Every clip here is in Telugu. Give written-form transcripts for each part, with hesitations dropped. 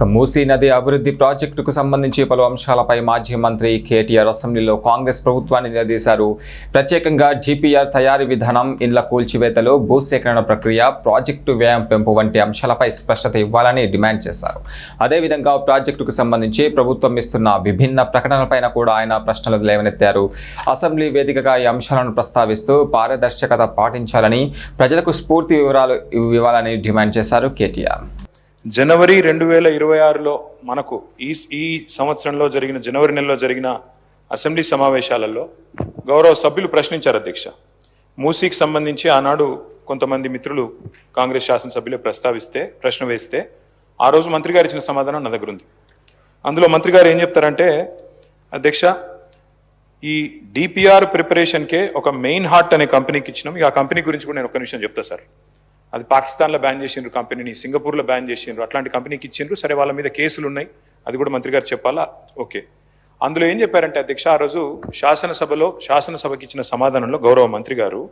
మూసీ నది అభివృద్ధి ప్రాజెక్టుకు సంబంధించి పలు అంశాలపై మాజీ మంత్రి కేటీఆర్ అసెంబ్లీలో కాంగ్రెస్ ప్రభుత్వాన్ని నిలదీశారు. ప్రత్యేకంగా డిపిఆర్ తయారీ విధానం, ఇండ్ల కూల్చివేతలు, భూసేకరణ ప్రక్రియ, ప్రాజెక్టు వ్యయం పెంపు వంటి అంశాలపై స్పష్టత ఇవ్వాలని డిమాండ్ చేశారు. అదేవిధంగా ప్రాజెక్టుకు సంబంధించి ప్రభుత్వం ఇస్తున్న విభిన్న ప్రకటనలపైన కూడా ఆయన ప్రశ్నలు లేవనెత్తారు. అసెంబ్లీ వేదికగా ఈ అంశాలను ప్రస్తావిస్తూ పారదర్శకత పాటించాలని, ప్రజలకు స్ఫూర్తి వివరాలు ఇవ్వాలని డిమాండ్ చేశారు కేటీఆర్. జనవరి 2026లో మనకు ఈ సంవత్సరంలో జరిగిన జనవరి నెలలో జరిగిన అసెంబ్లీ సమావేశాలలో గౌరవ సభ్యులు ప్రశ్నించారు. అధ్యక్ష, మూసీకి సంబంధించి ఆనాడు కొంతమంది మిత్రులు కాంగ్రెస్ శాసనసభ్యులే ప్రశ్న వేస్తే ఆ రోజు మంత్రి గారు ఇచ్చిన సమాధానం నా దగ్గర ఉంది. అందులో మంత్రి గారు ఏం చెప్తారంటే, అధ్యక్ష, ఈ డిపిఆర్ ప్రిపరేషన్కే ఒక మెయిన్ హార్ట్ అనే కంపెనీకి ఇచ్చినాం. ఆ కంపెనీ గురించి కూడా నేను ఒక నిమిషం చెప్తా సార్. అది పాకిస్తాన్లో బ్యాన్ చేసిండ్రు కంపెనీని, సింగపూర్లో బ్యాన్ చేసిండ్రు, అట్లాంటి కంపెనీకి ఇచ్చిండ్రు. సరే, వాళ్ళ మీద కేసులు ఉన్నాయి, అది కూడా మంత్రి గారు చెప్పాలా? ఓకే. అందులో ఏం చెప్పారంటే అధ్యక్ష, ఆ రోజు శాసనసభకి ఇచ్చిన సమాధానంలో గౌరవ మంత్రి గారు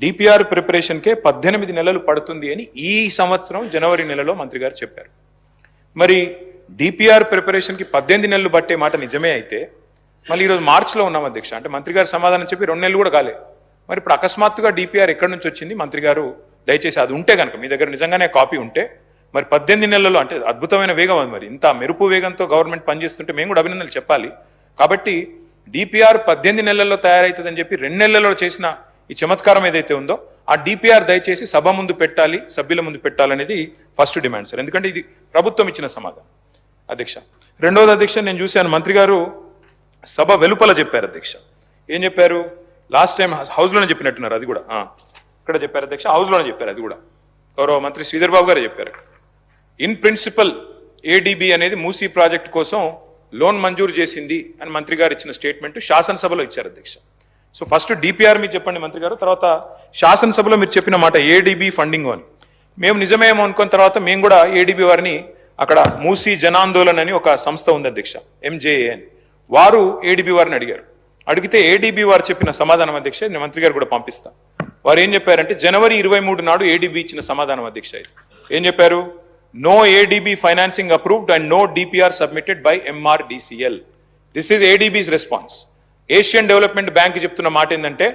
డిపిఆర్ ప్రిపరేషన్కే 18 నెలలు పడుతుంది అని ఈ సంవత్సరం జనవరి నెలలో మంత్రి గారు చెప్పారు. మరి డిపిఆర్ ప్రిపరేషన్కి 18 నెలలు పట్టే మాట నిజమే అయితే మళ్ళీ ఈరోజు మార్చిలో ఉన్నాం అధ్యక్ష. అంటే మంత్రి గారు సమాధానం చెప్పి 2 నెలలు కూడా కాలే. మరి ఇప్పుడు అకస్మాత్తుగా డిపిఆర్ ఎక్కడి నుంచి వచ్చింది? మంత్రి గారు దయచేసి అది ఉంటే కనుక మీ దగ్గర నిజంగానే కాపీ ఉంటే, మరి 18 నెలల్లో అంటే అద్భుతమైన వేగం అది. మరి ఇంత మెరుపు వేగంతో గవర్నమెంట్ పనిచేస్తుంటే మేము కూడా అభినందనలు చెప్పాలి. కాబట్టి డిపిఆర్ 18 నెలల్లో తయారవుతుందని చెప్పి 2 నెలల్లో చేసిన ఈ చమత్కారం ఏదైతే ఉందో ఆ డిపిఆర్ దయచేసి సభ ముందు పెట్టాలి, సభ్యుల ముందు పెట్టాలనేది ఫస్ట్ డిమాండ్ సార్. ఎందుకంటే ఇది ప్రభుత్వం ఇచ్చిన సమాధానం అధ్యక్ష. రెండవది అధ్యక్ష, నేను చూశాను మంత్రి గారు సభ వెలుపల చెప్పారు అధ్యక్ష. ఏం చెప్పారు? లాస్ట్ టైం హౌస్లోనే చెప్పినట్టున్నారు, అది కూడా ఇక్కడ చెప్పారు అధ్యక్ష, హౌస్లోనే చెప్పారు. అది కూడా గౌరవ మంత్రి శ్రీధర్ బాబు గారే చెప్పారు. ఇన్ ప్రిన్సిపల్ ఏడీబీ అనేది మూసీ ప్రాజెక్ట్ కోసం లోన్ మంజూరు చేసింది అని మంత్రి గారు ఇచ్చిన స్టేట్మెంట్ శాసనసభలో ఇచ్చారు అధ్యక్ష. సో ఫస్ట్ డిపిఆర్ మీరు చెప్పండి మంత్రి గారు, తర్వాత శాసనసభలో మీరు చెప్పిన మాట ఏడీబీ ఫండింగ్ అని మేము నిజమేమో అనుకున్న తర్వాత మేము కూడా ఏడీబీ వారిని అక్కడ మూసీ జనాందోళన్ అని ఒక సంస్థ ఉంది అధ్యక్ష, ఎంజేఏ అని, వారు ఏడీబీ వారిని అడిగితే ఏడీబీ వారు చెప్పిన సమాధానం అధ్యక్ష నేను మంత్రి గారు కూడా పంపిస్తా. వారు ఏం చెప్పారంటే, జనవరి 23 నాడు ఏడీబీ ఇచ్చిన సమాధానం అధ్యక్ష. ఏం చెప్పారు? No ADB financing approved and no DPR submitted by MRDCL. This is ADB's response. Asian Development Bank చెప్తున్న మాట ఏంటంటే,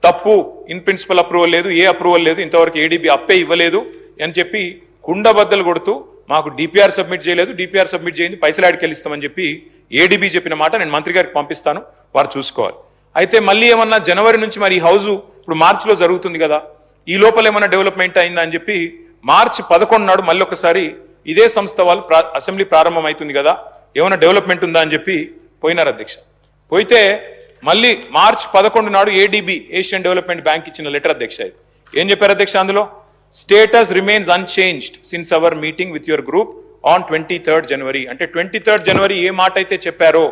తప్పు, ఇన్ ప్రిన్సిపల్ అప్రూవల్ లేదు, ఏ అప్రూవల్ లేదు, ఇంతవరకు ఏడీబీ అప్పే ఇవ్వలేదు అని చెప్పి కుండబద్దలు కొడుతూ మాకు డిపిఆర్ సబ్మిట్ చేయలేదు, డిపిఆర్ సబ్మిట్ చేయండి, పైసలు ఆడికెళ్ళిస్తామని చెప్పి ఏడీబీ చెప్పిన మాట నేను మంత్రి గారికి పంపిస్తాను, వారు చూసుకోవాలి. అయితే మళ్ళీ ఏమన్నా జనవరి నుంచి మరి ఈ హౌజు ఇప్పుడు మార్చిలో జరుగుతుంది కదా, ఈ లోపల ఏమన్నా డెవలప్మెంట్ అయిందా అని చెప్పి మార్చి 11 నాడు మళ్ళీ ఒకసారి ఇదే సంస్థ వాళ్ళు అసెంబ్లీ ప్రారంభం అవుతుంది కదా, ఏమైనా డెవలప్మెంట్ ఉందా అని చెప్పి పోయినారు అధ్యక్ష. పోయితే మళ్ళీ మార్చి 11 నాడు ఏడీబీ ఏషియన్ డెవలప్మెంట్ బ్యాంక్ ఇచ్చిన లెటర్ అధ్యక్ష. ఏం చెప్పారు అధ్యక్ష అందులో? Status remains unchanged since our meeting with your group on 23rd జనవరి. అంటే 23rd జనవరి ఏ మాట అయితే చెప్పారో,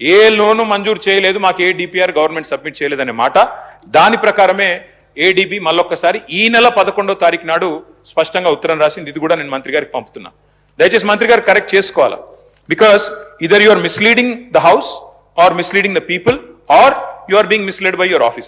ఏ లోను మంజూరు చేయలేదు, మాకు ఏ డిపిఆర్ గవర్నమెంట్ సబ్మిట్ చేయలేదనే మాట, దాని ప్రకారమే ఏడీబీ మళ్ళొక్కసారి ఈ నెల 11వ తారీఖు నాడు స్పష్టంగా ఉత్తరం రాసింది. ఇది కూడా నేను మంత్రి గారికి పంపుతున్నా. దయచేసి మంత్రి గారు కరెక్ట్ చేసుకోవాలా. Because either you are misleading the house are misleading the people are you are being misled by your office.